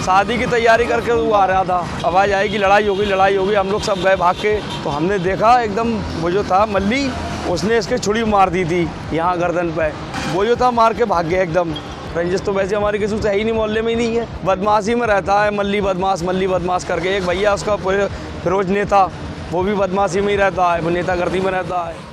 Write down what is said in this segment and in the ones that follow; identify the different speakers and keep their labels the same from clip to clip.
Speaker 1: शादी की तैयारी करके वो आ रहा था, आवाज़ आई कि लड़ाई होगी। हम लोग सब गए भाग के, तो हमने देखा एकदम वो जो था मल्ली, उसने इसके छुरी मार दी थी यहाँ गर्दन पे। वो जो था मार के भाग गया एकदम। रंजिश तो वैसे हमारी किसी से है ही नहीं, मोहल्ले में ही नहीं है। बदमाशी में रहता है मल्ली बदमाश करके। एक भैया उसका फिरोज नेता, वो भी बदमाशी में ही रहता है, वो नेतागर्दी में रहता है।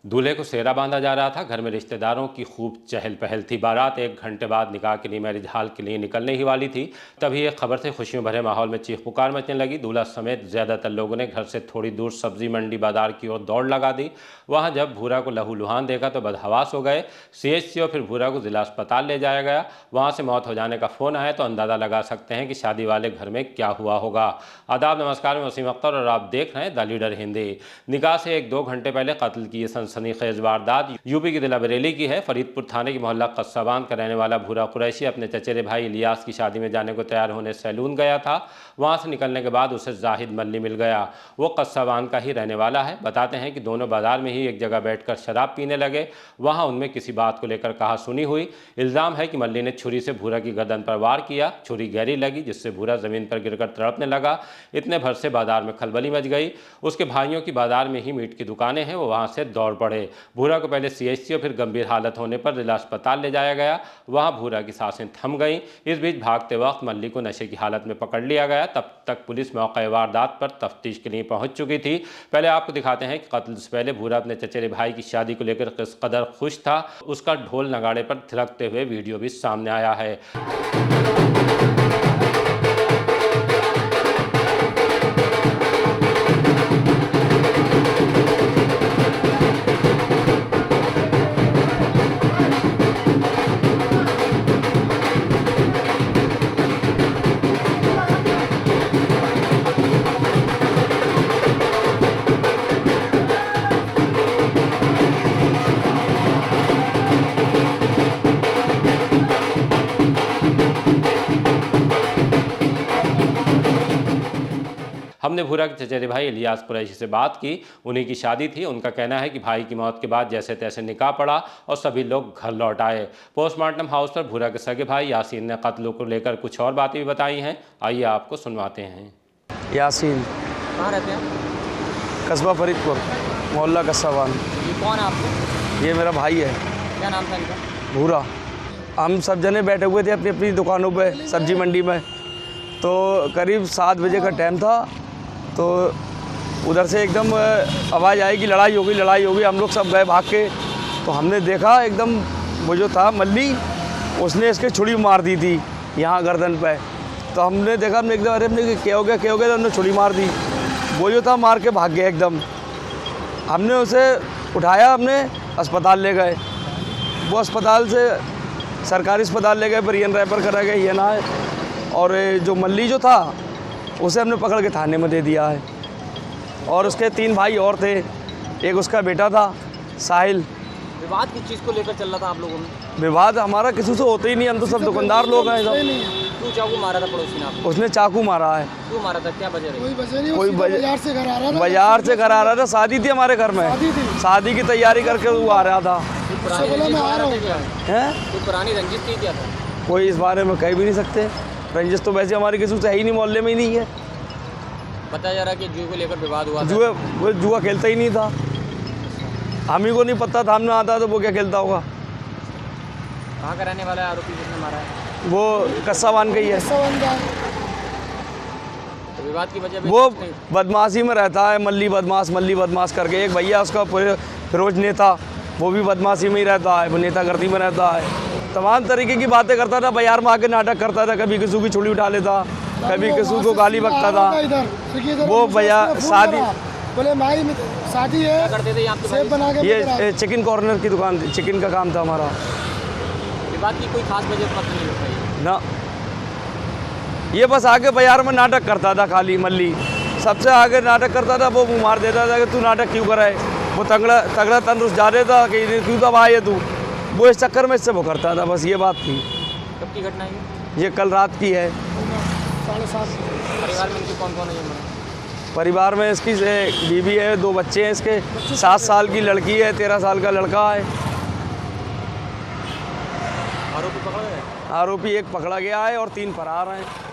Speaker 2: दूल्हे को सेहरा बांधा जा रहा था। घर में रिश्तेदारों की खूब चहल पहल थी। बारात 1 घंटे बाद निकाह के लिए मैरिज हॉल के लिए निकलने ही वाली थी, तभी एक खबर से खुशियों भरे माहौल में चीख पुकार मचने लगी। दूल्हा समेत ज़्यादातर लोगों ने घर से थोड़ी दूर सब्जी मंडी बाजार की ओर दौड़ लगा दी। वहां जब भूरा को लहूलुहान देखा तो बदहवास हो गए। CHC और फिर भूरा को जिला अस्पताल ले जाया गया। वहाँ से मौत हो जाने का फ़ोन आया तो अंदाज़ा लगा सकते हैं कि शादी वाले घर में क्या हुआ होगा। आदाब, नमस्कार, मैं वसीम अख्तर और आप देख रहे हैं द लीडर हिंदी। निकाह से 1-2 घंटे पहले कत्ल की ये सनसनीखेज वारदात यूपी के जिला बरेली की है। फरीदपुर थाने की मोहल्ला कस्साबान का रहने वाला भूरा कुरैशी अपने चचेरे भाई इलियास की शादी में जाने को तैयार होने सैलून गया था। वहां से निकलने के बाद उसे जाहिद मल्ली मिल गया। वो कस्साबान का ही रहने वाला है। बताते हैं कि दोनों बाजार में ही एक जगह बैठकर शराब पीने लगे। वहां उनमें किसी बात को लेकर कहा सुनी हुई। इल्ज़ाम है कि मल्ली ने छुरी से भूरा की गर्दन पर वार किया। छुरी गहरी लगी, जिससे भूरा ज़मीन पर गिरकर तड़पने लगा। इतने भर से बाजार में खलबली मच गई। उसके भाइयों की बाजार में ही मीट की दुकानें हैं, वो वहाँ से दौड़ पड़े। भूरा को पहले CHC और फिर गंभीर हालत होने पर जिला अस्पताल ले जाया गया। वहां भूरा की सांसें थम गईं। इस बीच भागते वक्त मल्ली को नशे की हालत में पकड़ लिया गया। तब तक पुलिस मौके वारदात पर तफ्तीश के लिए पहुंच चुकी थी। पहले आपको दिखाते हैं कि कत्ल से पहले भूरा अपने चचेरे भाई की शादी को लेकर किस कदर खुश था। उसका ढोल नगाड़े पर थिरकते हुए वीडियो भी सामने आया है। हमने भूरा के चचेरे भाई इलियास कुरैशी से बात की। उन्हीं की शादी थी। उनका कहना है कि भाई की मौत के बाद जैसे तैसे निकाह पड़ा और सभी लोग घर लौट आए। पोस्टमार्टम हाउस पर भूरा के सगे भाई यासीन ने कत्ल को लेकर कुछ और बातें भी बताई हैं। आइए आपको सुनवाते हैं।
Speaker 1: यासीन।
Speaker 3: कहाँ रहते हैं?
Speaker 1: कस्बा फरीदपुर, मोहल्ला कस्साबान।
Speaker 3: ये कौन है आपको?
Speaker 1: ये मेरा भाई है।
Speaker 3: क्या नाम था इनका?
Speaker 1: भूरा। हम सब जने बैठे हुए थे अपनी अपनी दुकानों पे सब्जी मंडी में। तो करीब 7 बजे का टाइम था, तो उधर से एकदम आवाज़ आई कि लड़ाई होगी। हम लोग सब गए भाग के, तो हमने देखा एकदम वो जो था मल्ली, उसने इसके छुरी मार दी थी यहाँ गर्दन पे। तो हमने देखा, हमने एकदम अरे हमने क्या हो गया, तो हमने छुरी मार दी। वो जो था मार के भाग गया एकदम। हमने उसे उठाया, हमने अस्पताल ले गए। वो अस्पताल से सरकारी अस्पताल ले गए, पर रेफर करा गया ये ना है। और जो मल्ली जो था उसे हमने पकड़ के थाने में दे दिया है। और उसके 3 भाई और थे, एक उसका बेटा था साहिल।
Speaker 3: विवाद किस चीज़ को लेकर चल रहा था आप लोगों में?
Speaker 1: विवाद हमारा किसी से होता ही नहीं, हम तो सब दुकानदार लोग हैं।
Speaker 3: क्यों चाकू मारा था पड़ोसी ने आपको?
Speaker 1: उसने चाकू मारा है।
Speaker 3: क्यों मारा था, क्या वजह रही?
Speaker 1: कोई बाजार से घर आ रहा था, शादी थी हमारे घर में, शादी की तैयारी करके वो आ रहा था।
Speaker 3: कोई पुरानी रंजिश थी क्या था?
Speaker 1: कोई इस बारे में कह भी नहीं सकते। रंजिश तो वैसे हमारी किसी से है ही नहीं, मोहल्ले में ही नहीं है।
Speaker 3: बताया जा रहा है कि जुए को लेकर विवाद हुआ।
Speaker 1: वो जुआ खेलता ही नहीं था। हम ही को नहीं पता था, हमने आता तो वो क्या खेलता होगा।
Speaker 3: कहाँ का रहने वाला है आरोपी जिसने मारा है?
Speaker 1: वो कस्साबान का ही है।
Speaker 3: तो विवाद की वजह
Speaker 1: वो बदमाशी में रहता है, मल्ली बदमाश करके। एक भैया उसका फिरोज नेता, वो भी बदमाशी में ही रहता है, वो नेतागर्दी में रहता है। तमाम तरीके की बातें करता था, बाजार में आके नाटक करता था। कभी किसी की छुरी उठा लेता, कभी किसी को गाली बकता था। वो भैया शादी
Speaker 4: बोले भाई शादी है,
Speaker 3: करते थे यहाँ पे
Speaker 4: सेब बना के।
Speaker 1: ये चिकन कॉर्नर की दुकान थी, चिकन का काम था हमारा।
Speaker 3: विवाद की कोई खास वजह पता नहीं लगता
Speaker 1: ना, ये बस आगे बाजार में नाटक करता था खाली। मल्ली सबसे आगे नाटक करता था। वो मुँह मार देता था कि तू नाटक क्यों कराए। वो तगड़ा तंदुरुस्त जा रहा था कि क्यों दबा है तू। वो इस चक्कर में इससे वो करता था, बस ये बात थी।
Speaker 3: कब की घटना है
Speaker 1: ये कल रात की है।
Speaker 4: 7:30।
Speaker 3: परिवार में इनके कौन कौन है?
Speaker 1: परिवार में इसकी बीवी है, 2 बच्चे हैं इसके। 7 साल की लड़की है, 13 साल का लड़का है।
Speaker 3: आरोपी पकड़ा गया है?
Speaker 1: आरोपी एक पकड़ा गया है और 3 फरार हैं।